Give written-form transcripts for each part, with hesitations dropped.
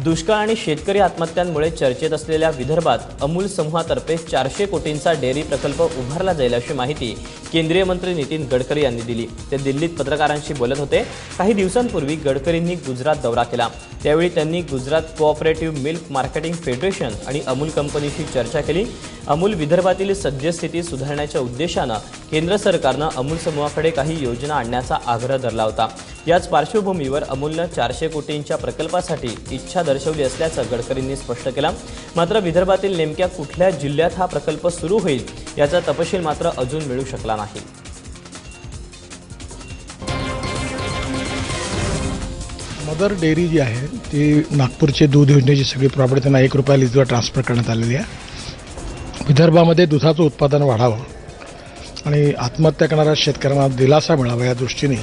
दुष्काळ आणि शेतकरी आत्महत्यांमुळे चर्चेत असलेल्या विदर्भात अमूल समूहातर्फे 400 कोटींचा डेअरी प्रकल्प उभारला जाईल अशी माहिती केंद्रीय मंत्री नितीन गडकरी यांनी दिली। ते दिल्लीत पत्रकारांशी बोलत होते। काही दिवसांपूर्वी गडकरींनी गुजरात दौरा केला। त्यावेळी त्यांनी Gujarat cooperative milk marketing federation आणि अमूल कंपनीशी चर्चा केली। अमूल विदर्भातील सद्यस्थिती सुधारण्याच्या उद्देशाने केंद्र सरकारने अमूल समूहाकडे काही योजना आणण्याचा आग्रह धरला होता। याच पार्श्वभूमीवर अमूलने 400 कोटींच्या प्रकल्पासाठी इच्छा दर्शवली असल्याचं गडकरींनी स्पष्ट केलं। मात्र विदर्भातील नेमक्या कुठल्या जिल्ह्यात हा प्रकल्प सुरू होईल याचा तपशील मात्र अजून मिळू शकला नाही। मदर डेअरी जी आहे ती नागपूरचे दूध योजनेची सगळी प्रॉपर्टी त्यांना 1 रुपया लीजवर ट्रान्सफर करण्यात आलेली आहे। विदर्भामध्ये दुधाचं उत्पादन वाढावं आणि आत्महत्या करणाऱ्या शेतकऱ्यांना दिलासा मिळावा या दृष्टीने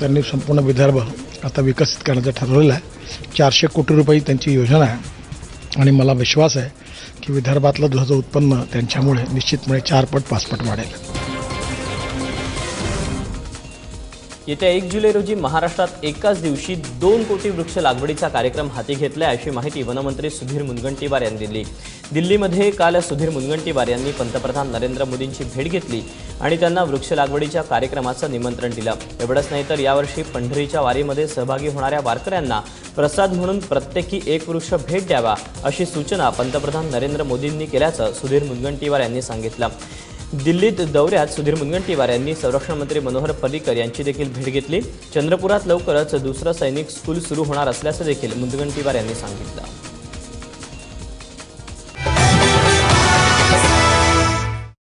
त्यांनी संपूर्ण विदर्भ आता विकसित करण्याचं ठरवलेलं आहे। 400 कोटी रुपये त्यांची योजना आहे आणि मला विश्वास आहे की विदर्भातलं दुधाचं उत्पन्न त्यांच्यामुळे निश्चितपणे 4 पट 5 पट वाढेल। येत्या 1 जुलै रोजी महाराष्ट्रात एकाच दिवशी 2 कोटी वृक्ष लागवडीचा कार्यक्रम हाती घेतला अशी माहिती वनमंत्री सुधीर मुनगंटीवार यांनी दिली। दिल्लीमध्ये काल सुधीर मुनगंटीवार यांनी पंतप्रधान नरेंद्र मोदींची भेट घेतली आणि त्यांना वृक्ष लागवडीच्या कार्यक्रमाचं निमंत्रण दिलं। एवढंच नाही तर यावर्षी पंढरीच्या वारीमध्ये सहभागी होणाऱ्या वारकऱ्यांना प्रसाद म्हणून प्रत्येकी 1 वृक्ष भेट द्यावा अशी सूचना पंतप्रधान नरेंद्र मोदींनी केल्याचं सुधीर मुनगंटीवार यांनी सांगितलं। दिल्लीत दौऱ्यात सुधीर मुनगंटीवार यांनी संरक्षण मंत्री मनोहर पर्रिकर यांची देखील भेट घेतली। चंद्रपुरात लवकरच दुसरं सैनिक स्कूल सुरू होणार असल्याचं देखील मुनगंटीवार यांनी सांगितलं।